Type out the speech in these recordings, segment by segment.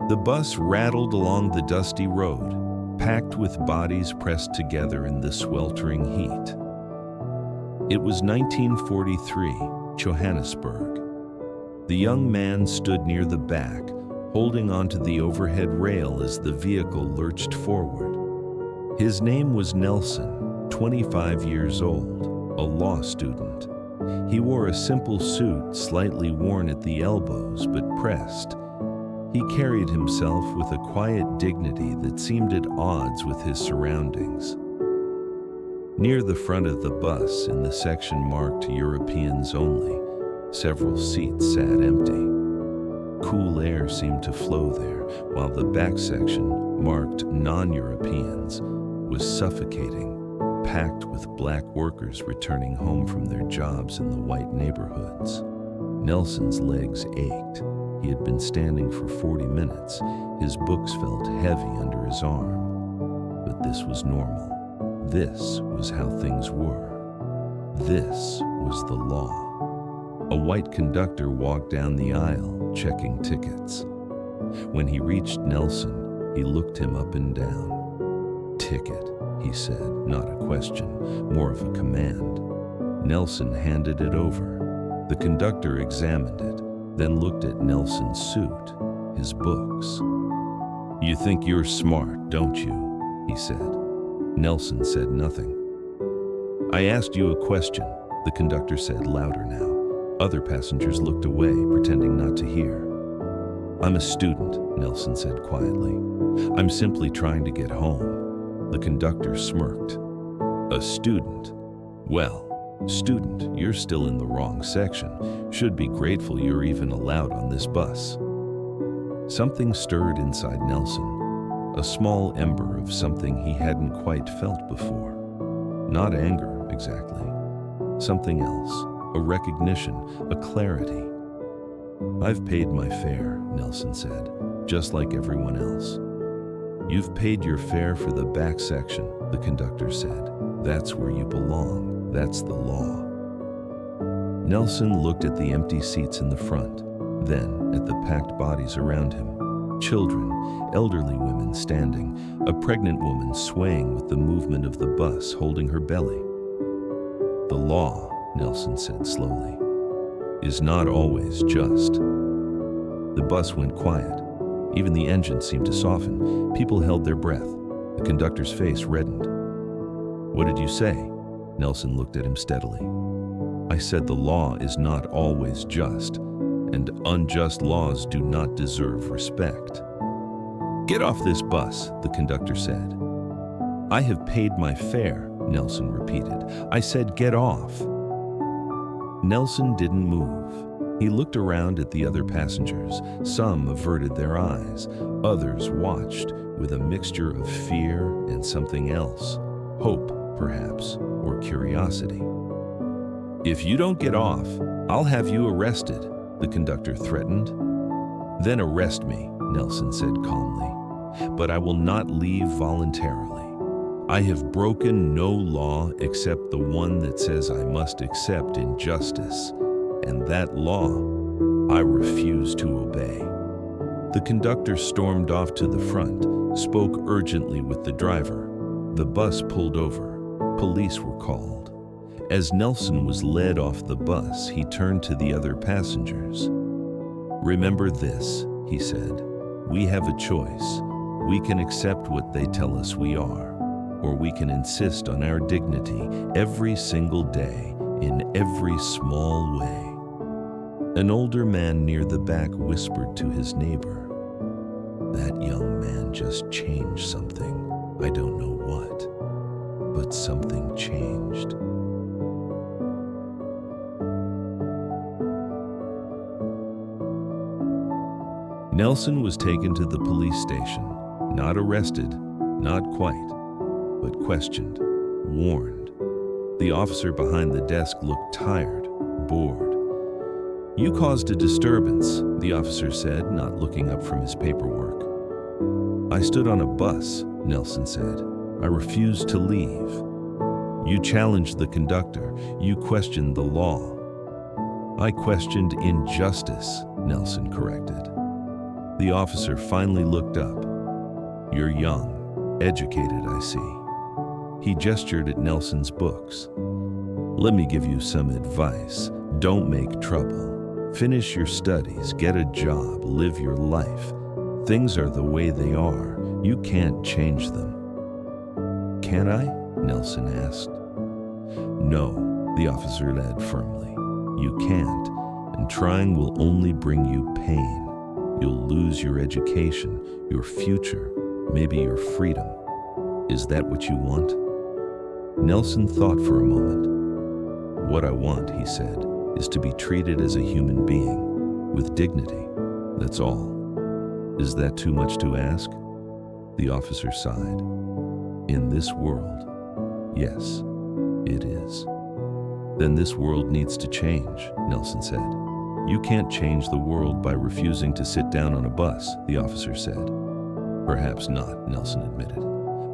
The bus rattled along the dusty road, packed with bodies pressed together in the sweltering heat. It was 1943, Johannesburg. The young man stood near the back, holding onto the overhead rail as the vehicle lurched forward. His name was Nelson, 25 years old, a law student. He wore a simple suit, slightly worn at the elbows but pressed. He carried himself with a quiet dignity that seemed at odds with his surroundings. Near the front of the bus, in the section marked Europeans Only, several seats sat empty. Cool air seemed to flow there, while the back section, marked Non-Europeans, was suffocating, packed with black workers returning home from their jobs in the white neighborhoods. Nelson's legs ached. He had been standing for 40 minutes. His books felt heavy under his arm. But this was normal. This was how things were. This was the law. A white conductor walked down the aisle, checking tickets. When he reached Nelson, he looked him up and down. "Ticket," he said, not a question, more of a command. Nelson handed it over. The conductor examined it, then looked at Nelson's suit, his books. "You think you're smart, don't you?" he said. Nelson said nothing. "I asked you a question," the conductor said, louder now. Other passengers looked away, pretending not to hear. "I'm a student," Nelson said quietly. "I'm simply trying to get home." The conductor smirked. "A student? Well, student, you're still in the wrong section. Should be grateful you're even allowed on this bus." Something stirred inside Nelson, a small ember of something he hadn't quite felt before. Not anger, exactly. Something else, a recognition, a clarity. "I've paid my fare," Nelson said, "just like everyone else." "You've paid your fare for the back section," the conductor said. "That's where you belong. That's the law." Nelson looked at the empty seats in the front, then at the packed bodies around him. Children, elderly women standing, a pregnant woman swaying with the movement of the bus, holding her belly. "The law," Nelson said slowly, "is not always just." The bus went quiet. Even the engine seemed to soften. People held their breath. The conductor's face reddened. "What did you say?" Nelson looked at him steadily. "I said the law is not always just, and unjust laws do not deserve respect." "Get off this bus," the conductor said. "I have paid my fare," Nelson repeated. "I said get off." Nelson didn't move. He looked around at the other passengers. Some averted their eyes. Others watched with a mixture of fear and something else. Hope, perhaps, or curiosity. "If you don't get off, I'll have you arrested," the conductor threatened. "Then arrest me," Nelson said calmly. "But I will not leave voluntarily. I have broken no law except the one that says I must accept injustice, and that law I refuse to obey." The conductor stormed off to the front, spoke urgently with the driver. The bus pulled over. Police were called. As Nelson was led off the bus, he turned to the other passengers. "Remember this," he said. "We have a choice. We can accept what they tell us we are, or we can insist on our dignity every single day, in every small way." An older man near the back whispered to his neighbor, "That young man just changed something. I don't know what, but something changed." Nelson was taken to the police station, not arrested, not quite, but questioned, warned. The officer behind the desk looked tired, bored. "You caused a disturbance," the officer said, not looking up from his paperwork. "I stood on a bus," Nelson said. "I refused to leave." You challenged the conductor. You questioned the law. I questioned injustice, Nelson corrected. The officer finally looked up. You're young, educated, I see. He gestured at Nelson's books. Let me give you some advice. Don't make trouble. Finish your studies, get a job, live your life. Things are the way they are. You can't change them. Can I? Nelson asked. No, the officer said firmly. You can't, and trying will only bring you pain. You'll lose your education, your future, maybe your freedom. Is that what you want? Nelson thought for a moment. What I want, he said, is to be treated as a human being, with dignity. That's all. Is that too much to ask? The officer sighed. In this world, yes, it is. Then this world needs to change, Nelson said. You can't change the world by refusing to sit down on a bus, the officer said. Perhaps not, Nelson admitted,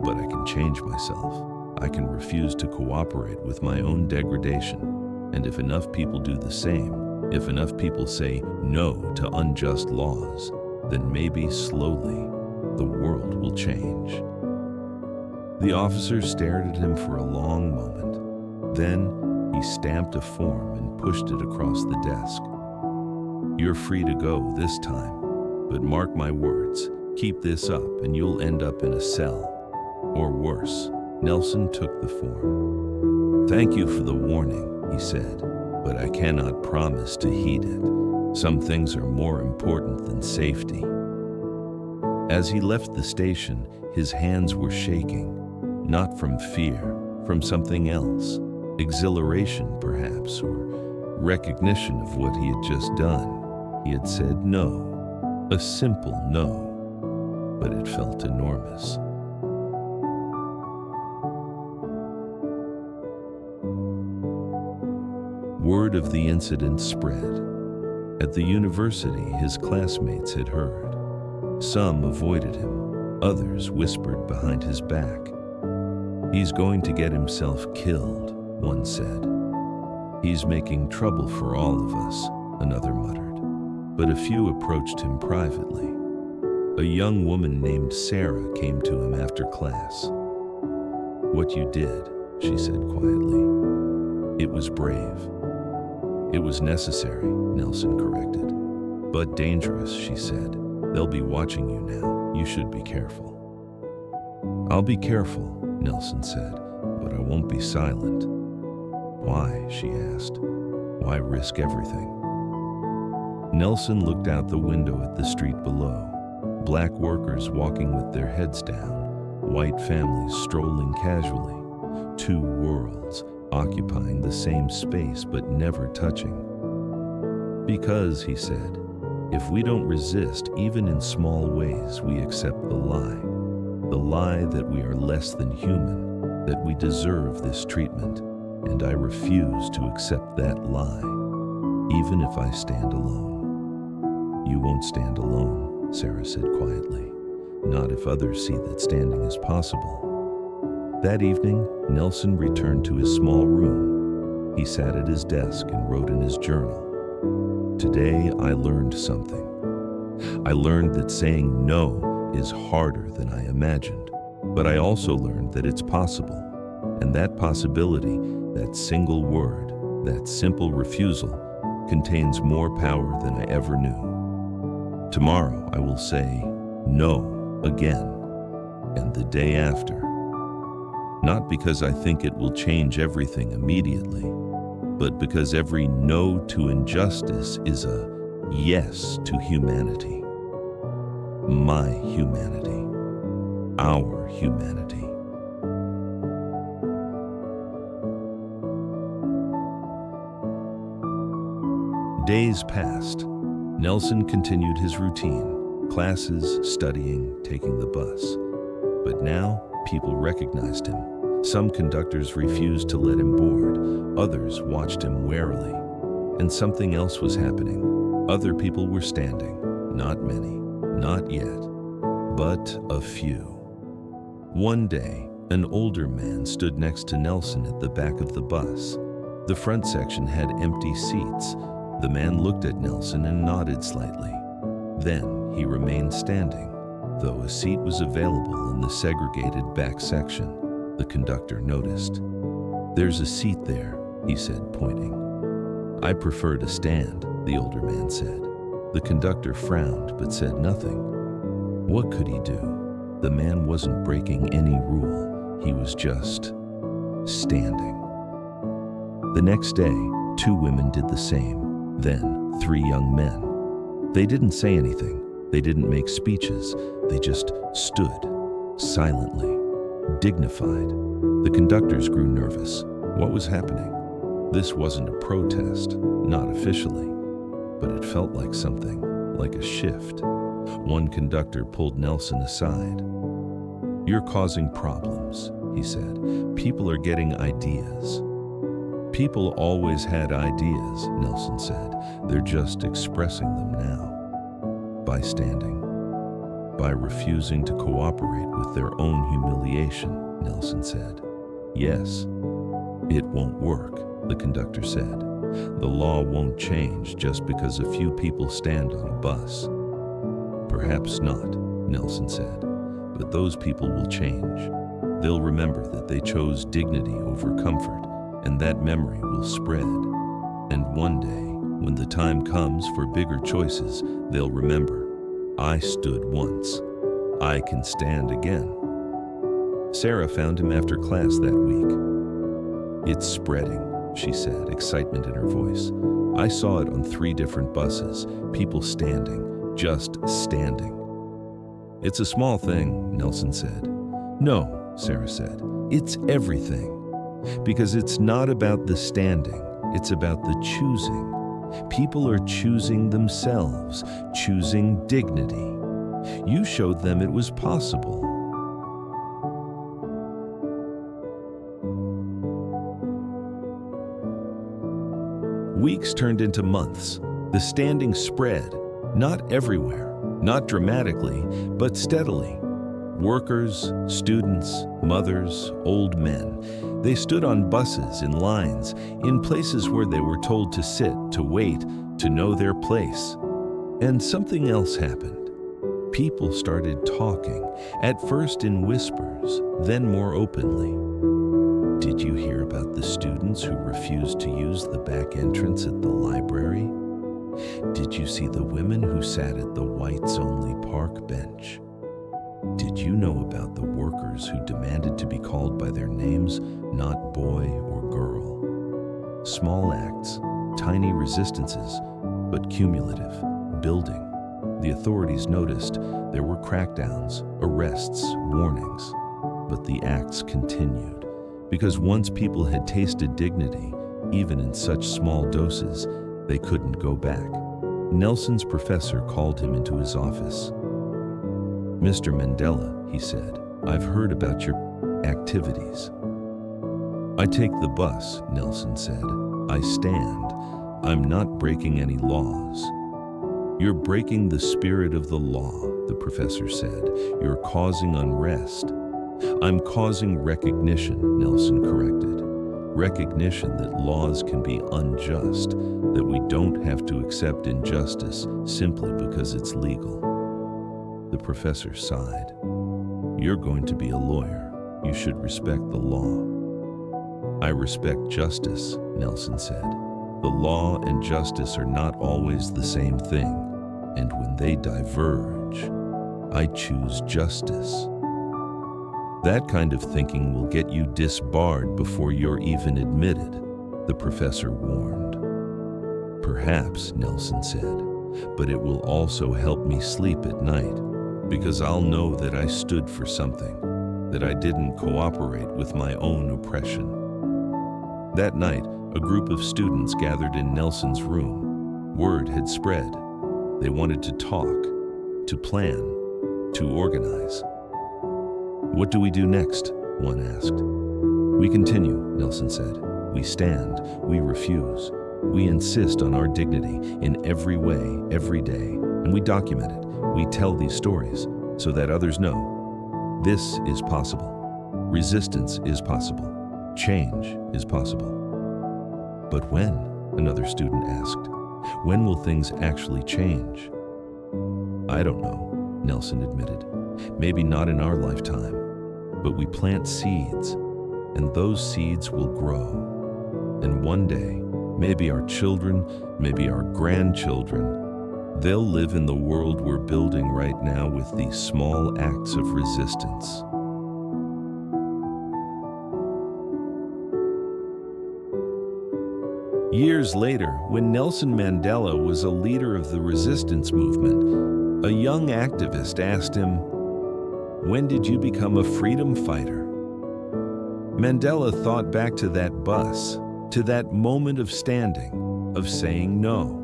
but I can change myself. I can refuse to cooperate with my own degradation. And if enough people do the same, if enough people say no to unjust laws, then maybe slowly the world will change. The officer stared at him for a long moment. Then he stamped a form and pushed it across the desk. You're free to go this time, but mark my words, keep this up and you'll end up in a cell. Or worse. Nelson took the form. Thank you for the warning, he said, but I cannot promise to heed it. Some things are more important than safety. As he left the station, his hands were shaking, not from fear, from something else, exhilaration perhaps, or recognition of what he had just done. He had said no, a simple no, but it felt enormous. Word of the incident spread. At the university, his classmates had heard. Some avoided him, others whispered behind his back. He's going to get himself killed, one said. He's making trouble for all of us, another muttered. But a few approached him privately. A young woman named Sarah came to him after class. What you did, she said quietly. It was brave. It was necessary, Nelson corrected. But dangerous, she said. They'll be watching you now. You should be careful. I'll be careful, Nelson said, but I won't be silent. Why, she asked. Why risk everything? Nelson looked out the window at the street below. Black workers walking with their heads down, white families strolling casually. Two worlds occupying the same space but never touching. Because, he said, if we don't resist even in small ways, we accept the lie that we are less than human, that we deserve this treatment, and I refuse to accept that lie, even if I stand alone. You won't stand alone, Sarah said quietly, not if others see that standing is possible. That evening, Nelson returned to his small room. He sat at his desk and wrote in his journal. Today, I learned something. I learned that saying no is harder than I imagined, but I also learned that it's possible. And that possibility, that single word, that simple refusal, contains more power than I ever knew. Tomorrow, I will say no again, and the day after. Not because I think it will change everything immediately, but because every no to injustice is a yes to humanity. My humanity. Our humanity. Days passed. Nelson continued his routine, classes, studying, taking the bus. But now, people recognized him. Some conductors refused to let him board. Others watched him warily. And something else was happening. Other people were standing. Not many, not yet, but a few. One day, An older man stood next to Nelson at the back of the bus. The front section had empty seats. The man looked at Nelson and nodded slightly. Then he remained standing, though a seat was available in the segregated back section. The conductor noticed. "There's a seat there," he said, pointing. "I prefer to stand," the older man said. The conductor frowned but said nothing. What could he do? The man wasn't breaking any rule. He was just standing. The next day, 2 women did the same. Then 3 young men. They didn't say anything. They didn't make speeches. They just stood, silently, dignified. The conductors grew nervous. What was happening? This wasn't a protest, not officially, but it felt like something, like a shift. One conductor pulled Nelson aside. "You're causing problems," he said. "People are getting ideas." "People always had ideas," Nelson said. "They're just expressing them now." By standing. By refusing to cooperate with their own humiliation, Nelson said. "Yes, it won't work," the conductor said. "The law won't change just because a few people stand on a bus." "Perhaps not," Nelson said, "but those people will change. They'll remember that they chose dignity over comfort, and that memory will spread. And one day, when the time comes for bigger choices, they'll remember, I stood once. I can stand again." Sarah found him after class that week. "It's spreading," she said, excitement in her voice. "I saw it on 3 different buses, people standing, just standing." "It's a small thing," Nelson said. "No," Sarah said, "it's everything. Because it's not about the standing, it's about the choosing. People are choosing themselves, choosing dignity. You showed them it was possible." Weeks turned into months. The standing spread, not everywhere, not dramatically, but steadily. Workers, students, mothers, old men. They stood on buses, in lines, in places where they were told to sit, to wait, to know their place. And something else happened. People started talking, at first in whispers, then more openly. "Did you hear about the students who refused to use the back entrance at the library? Did you see the women who sat at the whites-only park bench? Did you know about the workers who demanded to be called by their names, not boy or girl?" Small acts, tiny resistances, but cumulative, building. The authorities noticed there were crackdowns, arrests, warnings. But the acts continued, because once people had tasted dignity, even in such small doses, they couldn't go back. Nelson's professor called him into his office. "Mr. Mandela," he said, "I've heard about your activities." "I take the bus," Nelson said. "I stand. I'm not breaking any laws." "You're breaking the spirit of the law," the professor said. "You're causing unrest." "I'm causing recognition," Nelson corrected. "Recognition that laws can be unjust, that we don't have to accept injustice simply because it's legal." The professor sighed. "You're going to be a lawyer. You should respect the law." "I respect justice," Nelson said. "The law and justice are not always the same thing, and when they diverge, I choose justice." "That kind of thinking will get you disbarred before you're even admitted," the professor warned. "Perhaps," Nelson said, "but it will also help me sleep at night, because I'll know that I stood for something, that I didn't cooperate with my own oppression." That night, a group of students gathered in Nelson's room. Word had spread. They wanted to talk, to plan, to organize. "What do we do next?" one asked. "We continue," Nelson said. "We stand, we refuse. We insist on our dignity in every way, every day, and we document it. We tell these stories so that others know this is possible." Resistance is possible. Change is possible. But when? Another student asked. When will things actually change? I don't know, Nelson admitted. Maybe not in our lifetime, but we plant seeds, and those seeds will grow. And one day, maybe our children, maybe our grandchildren, they'll live in the world we're building right now with these small acts of resistance. Years later, when Nelson Mandela was a leader of the resistance movement, a young activist asked him, "When did you become a freedom fighter?" Mandela thought back to that bus, to that moment of standing, of saying no.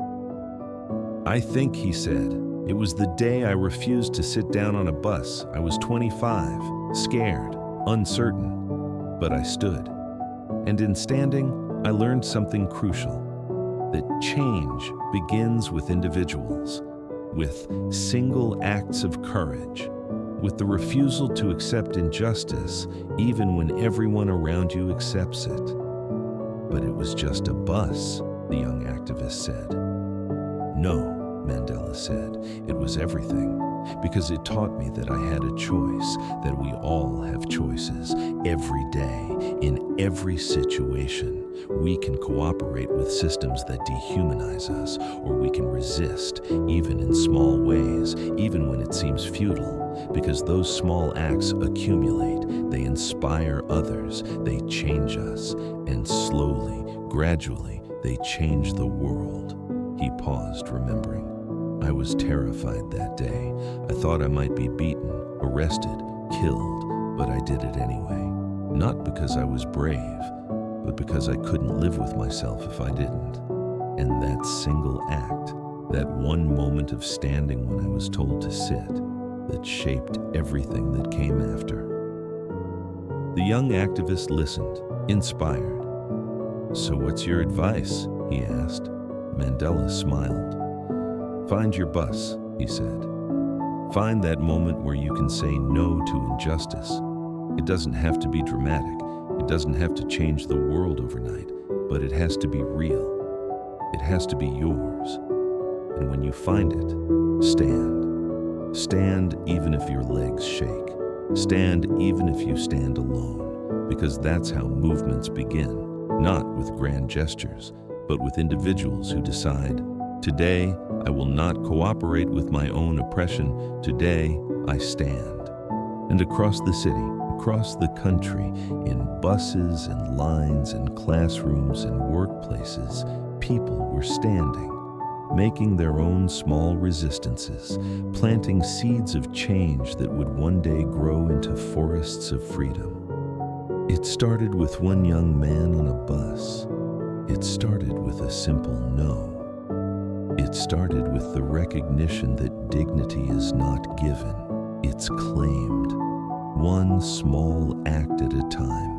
"I think," he said, "it was the day I refused to sit down on a bus. I was 25, scared, uncertain, but I stood. And in standing, I learned something crucial, that change begins with individuals, with single acts of courage, with the refusal to accept injustice even when everyone around you accepts it." "But it was just a bus," the young activist said. "No," Mandela said, "it was everything, because it taught me that I had a choice, that we all have choices. Every day, in every situation, we can cooperate with systems that dehumanize us, or we can resist, even in small ways, even when it seems futile, because those small acts accumulate, they inspire others, they change us, and slowly, gradually, they change the world." He paused, remembering. "I was terrified that day. I thought I might be beaten, arrested, killed, but I did it anyway. Not because I was brave, but because I couldn't live with myself if I didn't." And that single act, that one moment of standing when I was told to sit, that shaped everything that came after. The young activist listened, inspired. "So what's your advice?" he asked. Mandela smiled. "Find your bus," he said. "Find that moment where you can say no to injustice. It doesn't have to be dramatic. It doesn't have to change the world overnight, but it has to be real. It has to be yours. And when you find it, stand. Stand even if your legs shake. Stand even if you stand alone, because that's how movements begin, not with grand gestures, but with individuals who decide, today I will not cooperate with my own oppression. Today I stand." And across the city, across the country, in buses and lines and classrooms and workplaces, people were standing, making their own small resistances, planting seeds of change that would one day grow into forests of freedom. It started with one young man on a bus. It started with a simple no. It started with the recognition that dignity is not given, it's claimed, one small act at a time.